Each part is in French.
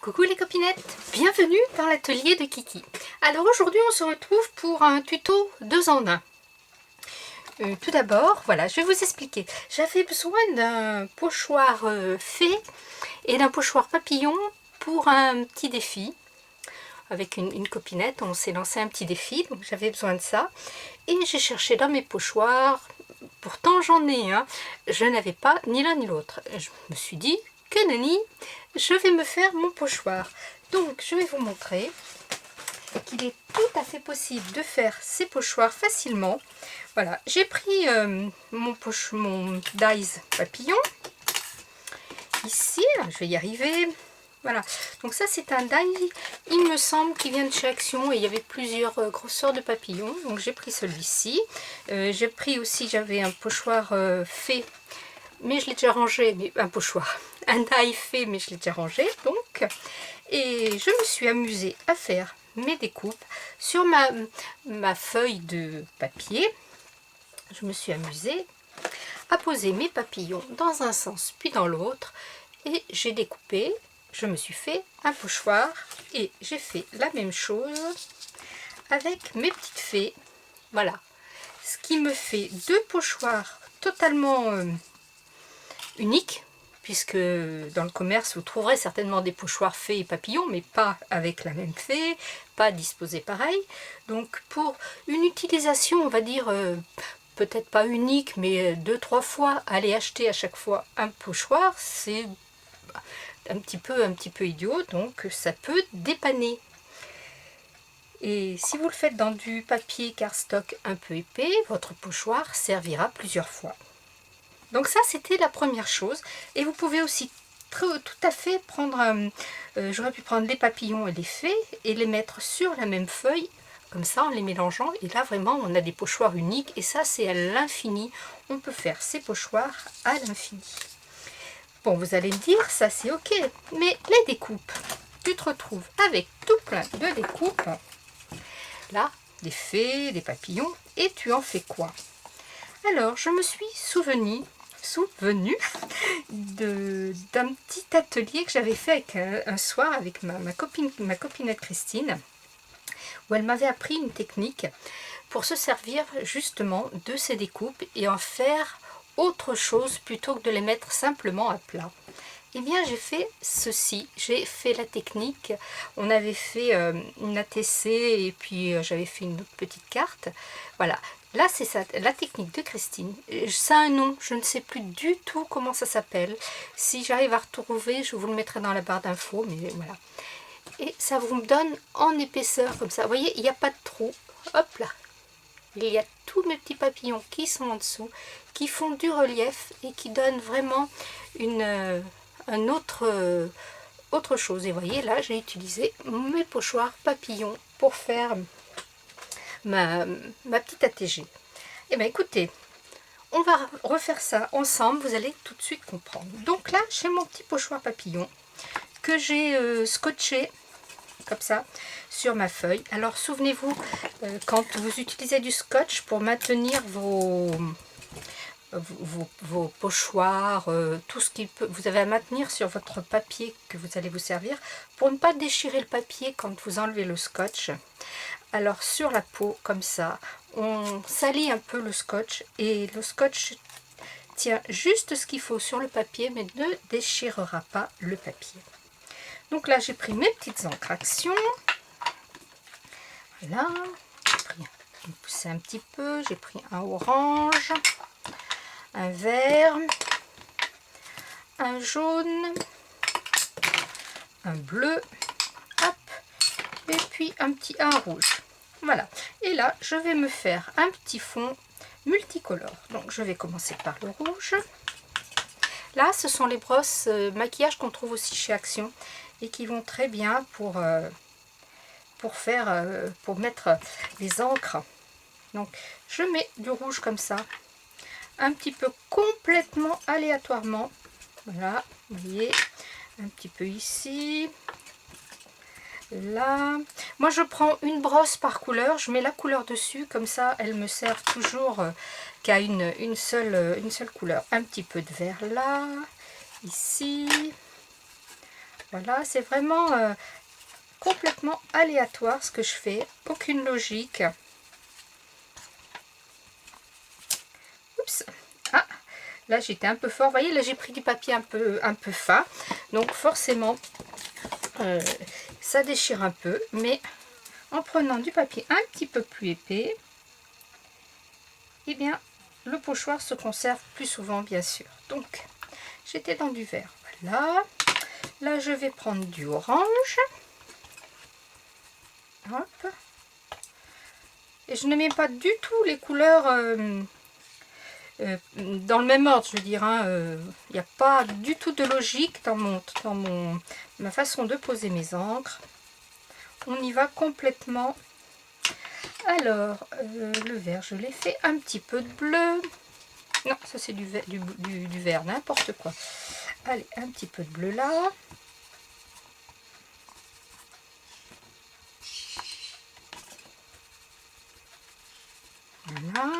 Coucou les copinettes, bienvenue dans l'atelier de Kiki. Alors aujourd'hui on se retrouve pour un tuto 2 en 1. Tout d'abord, voilà, je vais vous expliquer. J'avais besoin d'un pochoir fée et d'un pochoir papillon pour un petit défi. Avec une copinette, on s'est lancé un petit défi, donc j'avais besoin de ça. Et j'ai cherché dans mes pochoirs, pourtant j'en ai un, je n'avais pas ni l'un ni l'autre. Je me suis dit, que nenni, je vais me faire mon pochoir. Donc je vais vous montrer qu'il est tout à fait possible de faire ces pochoirs facilement. Voilà, j'ai pris mon dies papillon, ici, je vais y arriver. Voilà, donc ça c'est un die, il me semble, qui vient de chez Action et il y avait plusieurs grosseurs de papillons, donc j'ai pris celui-ci. J'ai pris aussi, j'avais un pochoir fait, mais je l'ai déjà rangé, mais un pochoir, un die fait, mais je l'ai déjà rangé, donc. Et je me suis amusée à faire mes découpes sur ma feuille de papier. Je me suis amusée à poser mes papillons dans un sens puis dans l'autre et j'ai découpé. Je me suis fait un pochoir et j'ai fait la même chose avec mes petites fées. Voilà, ce qui me fait deux pochoirs totalement uniques, puisque dans le commerce vous trouverez certainement des pochoirs fées et papillons, mais pas avec la même fée, pas disposés pareil. Donc pour une utilisation, on va dire peut-être pas unique, mais 2-3 fois, aller acheter à chaque fois un pochoir, c'est un petit peu idiot, donc ça peut dépanner. Et si vous le faites dans du papier cardstock un peu épais, votre pochoir servira plusieurs fois. Donc ça c'était la première chose. Et vous pouvez aussi tout à fait prendre, j'aurais pu prendre les papillons et les fées et les mettre sur la même feuille, comme ça en les mélangeant. Et là vraiment on a des pochoirs uniques et ça c'est à l'infini. On peut faire ces pochoirs à l'infini. Bon, vous allez me dire, ça c'est ok, mais les découpes, tu te retrouves avec tout plein de découpes, là, des fées, des papillons, et tu en fais quoi? Alors, je me suis souvenu d'un petit atelier que j'avais fait avec, un soir avec ma copinette Christine, où elle m'avait appris une technique pour se servir justement de ces découpes et en faire autre chose plutôt que de les mettre simplement à plat. Eh bien j'ai fait ceci, j'ai fait la technique, on avait fait une ATC et puis j'avais fait une autre petite carte, voilà, là c'est ça, la technique de Christine, ça a un nom, je ne sais plus du tout comment ça s'appelle, si j'arrive à retrouver je vous le mettrai dans la barre d'infos, mais voilà, et ça vous donne en épaisseur comme ça, vous voyez il n'y a pas de trou, hop là. Il y a tous mes petits papillons qui sont en dessous, qui font du relief et qui donnent vraiment autre chose. Et vous voyez, là, j'ai utilisé mes pochoirs papillons pour faire ma petite ATG. Et bien, écoutez, on va refaire ça ensemble, vous allez tout de suite comprendre. Donc là, j'ai mon petit pochoir papillon que j'ai scotché comme ça sur ma feuille. Alors souvenez-vous, quand vous utilisez du scotch pour maintenir vos pochoirs, tout ce qui peut, vous avez à maintenir sur votre papier que vous allez vous servir, pour ne pas déchirer le papier quand vous enlevez le scotch. Alors sur la peau, comme ça, on salit un peu le scotch et le scotch tient juste ce qu'il faut sur le papier mais ne déchirera pas le papier. Donc là, j'ai pris mes petites encres Action. Voilà. Je vais pousser un petit peu. J'ai pris un orange, un vert, un jaune, un bleu, hop, et puis un rouge. Voilà. Et là, je vais me faire un petit fond multicolore. Donc, je vais commencer par le rouge. Là, ce sont les brosses maquillage qu'on trouve aussi chez Action et qui vont très bien pour mettre les encres. Donc, je mets du rouge comme ça, un petit peu complètement aléatoirement. Voilà, vous voyez, un petit peu ici, là. Moi, je prends une brosse par couleur, je mets la couleur dessus, comme ça, elle me sert toujours qu'à une seule couleur. Un petit peu de vert là, ici. Voilà, c'est vraiment complètement aléatoire ce que je fais, aucune logique. Oups. Ah, là j'étais un peu fort, vous voyez, là j'ai pris du papier un peu fin, donc forcément ça déchire un peu, mais en prenant du papier un petit peu plus épais, eh bien le pochoir se conserve plus souvent, bien sûr. Donc j'étais dans du vert, voilà. Là je vais prendre du orange. Hop. Et je ne mets pas du tout les couleurs dans le même ordre, je veux dire. Il n'y a pas du tout de logique dans ma façon de poser mes encres. On y va complètement. Alors, le vert, je l'ai fait. Un petit peu de bleu. Non, ça c'est du vert, n'importe quoi. Allez, un petit peu de bleu là. Voilà.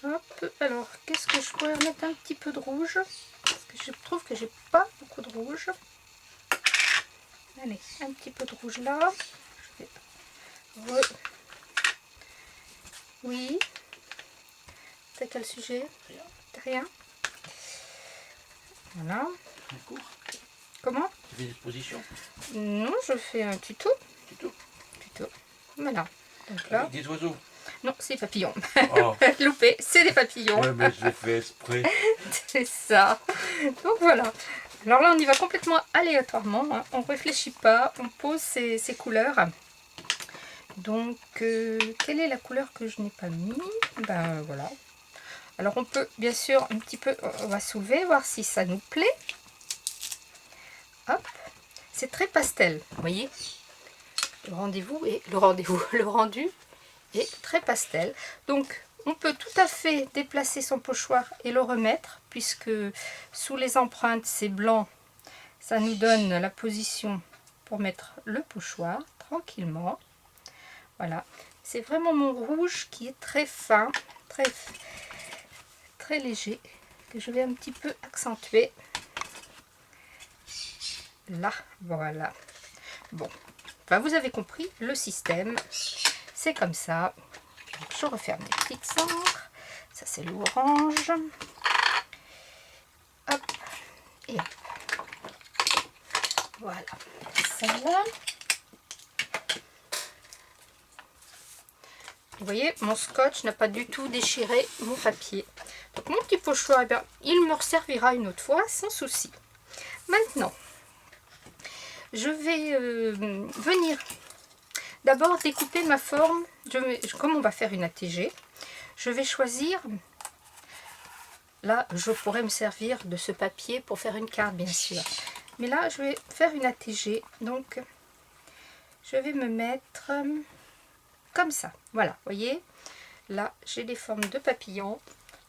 Hop, alors qu'est-ce que je pourrais remettre un petit peu de rouge, parce que je trouve que j'ai pas beaucoup de rouge. Allez, un petit peu de rouge là. Je vais Oui. C'est quel sujet? Rien. Voilà. Comment? Tu fais des expositions? Non, je fais un tuto. Tuto. Voilà. Donc là. Avec des oiseaux? Non, c'est des papillons. Oh. Loupé, c'est des papillons. Ouais, mais je l'ai fait exprès. C'est ça. Donc voilà. Alors là, on y va complètement aléatoirement. Hein. On ne réfléchit pas. On pose ces couleurs. Donc, quelle est la couleur que je n'ai pas mis? Ben voilà. Alors on peut bien sûr un petit peu, on va soulever, voir si ça nous plaît. Hop. C'est très pastel, vous voyez. Le rendu est très pastel. Donc on peut tout à fait déplacer son pochoir et le remettre, puisque sous les empreintes c'est blanc. Ça nous donne la position pour mettre le pochoir tranquillement. Voilà. C'est vraiment mon rouge qui est très fin, très léger, que je vais un petit peu accentuer. Là, voilà. Bon, enfin, vous avez compris le système. C'est comme ça. Donc, je referme les petites encres. Ça, c'est l'orange. Hop. Et hop. Voilà. Celle-là. Vous voyez, mon scotch n'a pas du tout déchiré mon papier. Donc, mon petit pochoir, eh bien, il me resservira une autre fois, sans souci. Maintenant, je vais venir d'abord découper ma forme. Comme on va faire une ATG, je vais choisir. Là, je pourrais me servir de ce papier pour faire une carte, bien sûr. Mais là, je vais faire une ATG. Donc, je vais me mettre comme ça. Voilà, vous voyez. Là, j'ai des formes de papillons.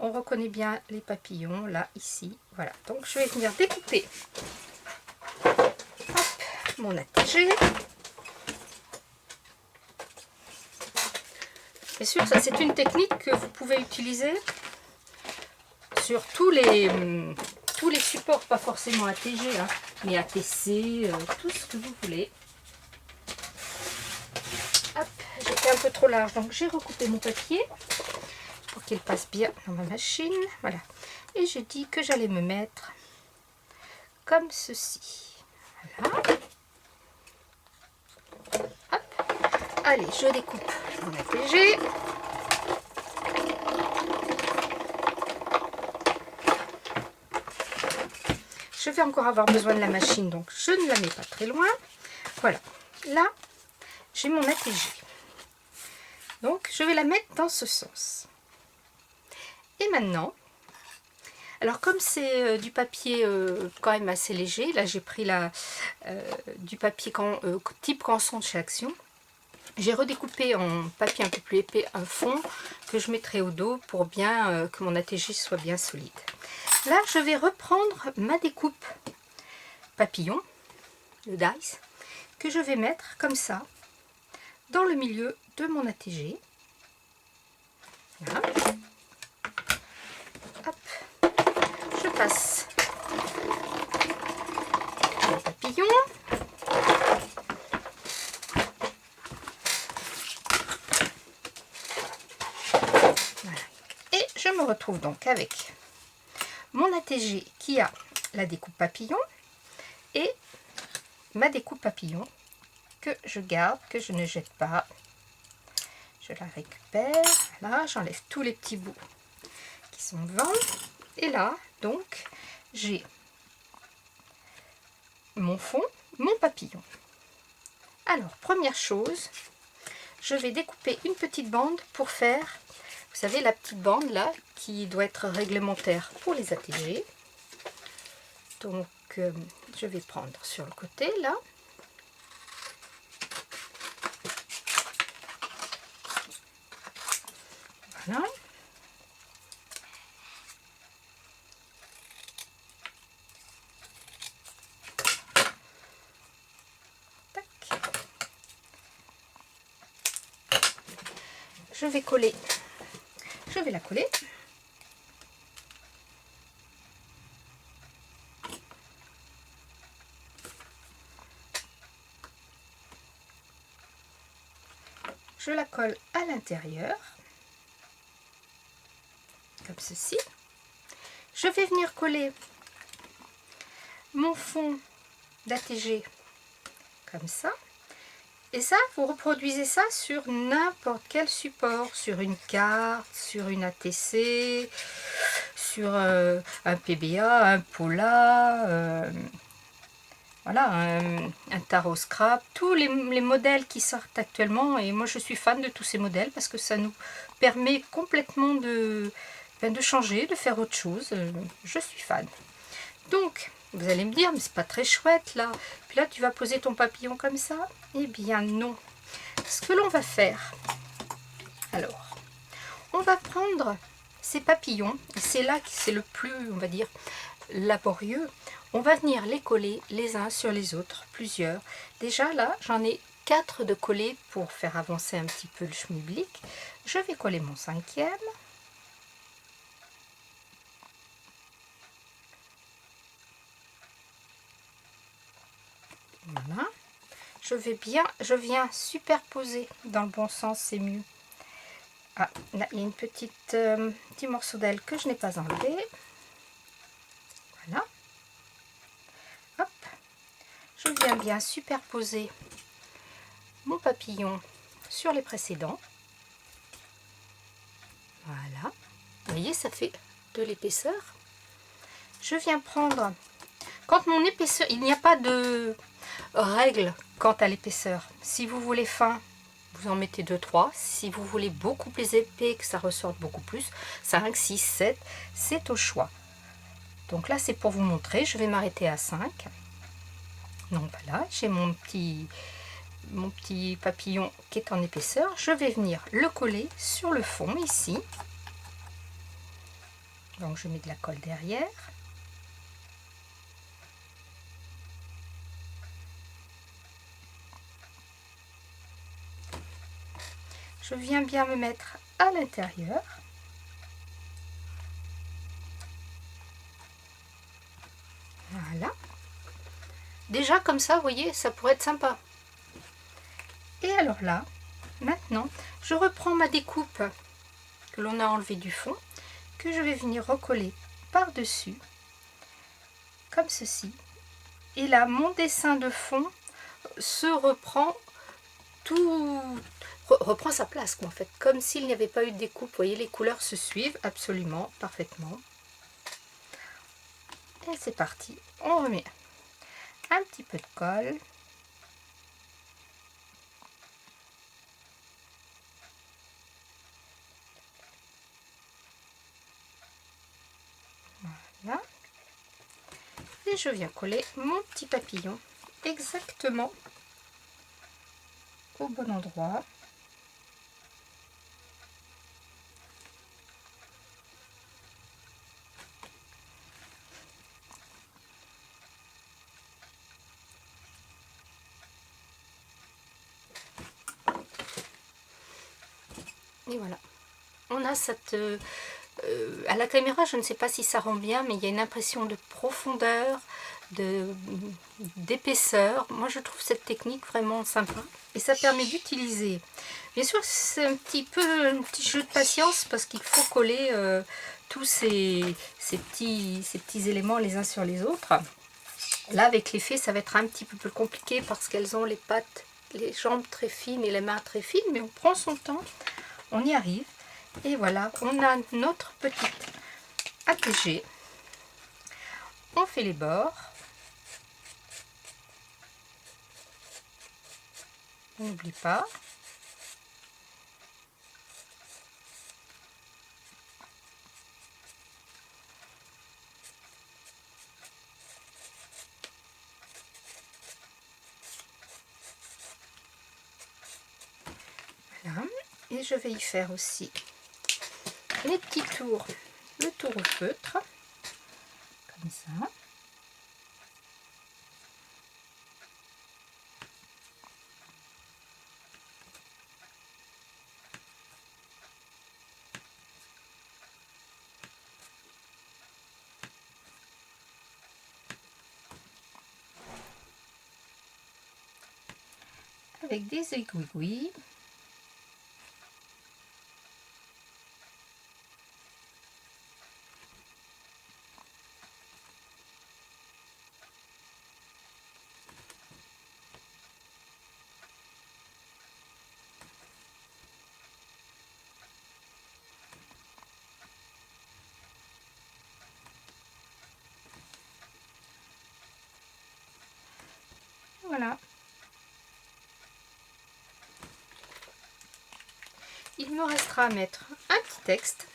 On reconnaît bien les papillons, là, ici. Voilà, donc je vais venir découper mon ATG. Bien sûr, ça c'est une technique que vous pouvez utiliser sur tous les supports, pas forcément ATG, hein, mais ATC, tout ce que vous voulez. Hop, j'étais un peu trop large, donc j'ai recoupé mon papier pour qu'il passe bien dans ma machine. Voilà. Et j'ai dit que j'allais me mettre comme ceci. Voilà. Hop. Allez, je découpe mon ATG. Je vais encore avoir besoin de la machine, donc je ne la mets pas très loin. Voilà. Là, j'ai mon ATG. Donc, je vais la mettre dans ce sens. Et maintenant, alors comme c'est du papier quand même assez léger, là j'ai pris du papier type canson de chez Action. J'ai redécoupé en papier un peu plus épais un fond que je mettrai au dos pour bien que mon ATG soit bien solide. Là, je vais reprendre ma découpe papillon, le dice, que je vais mettre comme ça dans le milieu de mon ATG. passe le papillon. Voilà. Et je me retrouve donc avec mon ATG qui a la découpe papillon et ma découpe papillon que je garde, que je ne jette pas. Je la récupère, voilà, j'enlève tous les petits bouts qui sont vains. Et là, donc, j'ai mon fond, mon papillon. Alors, première chose, je vais découper une petite bande pour faire, vous savez, la petite bande là, qui doit être réglementaire pour les ATG. Donc, je vais prendre sur le côté là. Voilà. Tac. Je vais coller. Je vais la coller. Je la colle à l'intérieur, comme ceci. Je vais venir coller mon fond d'ATG comme ça. Et ça, vous reproduisez ça sur n'importe quel support, sur une carte, sur une ATC, sur un PBA, un Pola, voilà, un tarot scrap, tous les modèles qui sortent actuellement. Et moi, je suis fan de tous ces modèles parce que ça nous permet complètement de changer, de faire autre chose. Je suis fan. Donc, vous allez me dire, mais c'est pas très chouette là. Puis là, tu vas poser ton papillon comme ça. Eh bien non. Ce que l'on va faire, alors, on va prendre ces papillons. Et c'est là que c'est le plus, on va dire, laborieux. On va venir les coller les uns sur les autres, plusieurs. Déjà là, j'en ai 4 de collés pour faire avancer un petit peu le schmilblick. Je vais coller mon 5e. Voilà. Je viens superposer dans le bon sens, c'est mieux. Ah, là, il y a une petit morceau d'aile que je n'ai pas enlevé. Voilà. Hop. Je viens bien superposer mon papillon sur les précédents. Voilà. Vous voyez, ça fait de l'épaisseur. Je viens prendre... Quand mon épaisseur... Il n'y a pas de règle quant à l'épaisseur. Si vous voulez fin, vous en mettez 2-3. Si vous voulez beaucoup plus épais, que ça ressorte beaucoup plus, 5, 6, 7, c'est au choix. Donc là, c'est pour vous montrer. Je vais m'arrêter à 5. Donc voilà, j'ai mon petit papillon qui est en épaisseur. Je vais venir le coller sur le fond ici. Donc je mets de la colle derrière. Je viens bien me mettre à l'intérieur. Voilà. Déjà comme ça, vous voyez, ça pourrait être sympa. Et alors là, maintenant, je reprends ma découpe que l'on a enlevée du fond, que je vais venir recoller par-dessus, comme ceci. Et là, mon dessin de fond se reprend reprend sa place, quoi, en fait, comme s'il n'y avait pas eu de découpe. Vous voyez, les couleurs se suivent absolument parfaitement. Et c'est parti, on remet un petit peu de colle. Voilà. Et je viens coller mon petit papillon exactement au bon endroit. Et voilà, on a cette À la caméra, je ne sais pas si ça rend bien, mais il y a une impression de profondeur, d'épaisseur. Moi, je trouve cette technique vraiment sympa. Et ça permet d'utiliser. Bien sûr, c'est un petit jeu de patience parce qu'il faut coller tous ces petits éléments les uns sur les autres. Là, avec les fées, ça va être un petit peu plus compliqué parce qu'elles ont les pattes, les jambes très fines et les mains très fines. Mais on prend son temps, on y arrive. Et voilà, on a notre petite ATG. On fait les bords. On n'oublie pas. Voilà. Et je vais y faire aussi les petits tours, le tour au feutre, comme ça. Avec des aiguilles. Voilà. Il me restera à mettre un petit texte.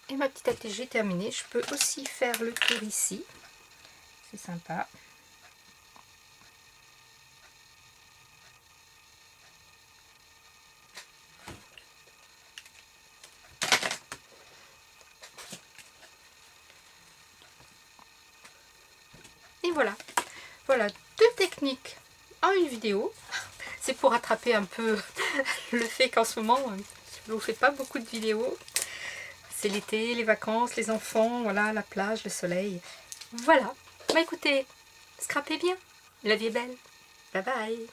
Et ma petite ATG terminée. Je peux aussi faire le tour ici. C'est sympa. Et voilà. Voilà, 2 techniques en une vidéo. C'est pour rattraper un peu le fait qu'en ce moment, je ne vous fais pas beaucoup de vidéos. C'est l'été, les vacances, les enfants, voilà, la plage, le soleil. Voilà. Bah écoutez, scrapez bien. La vie est belle. Bye bye.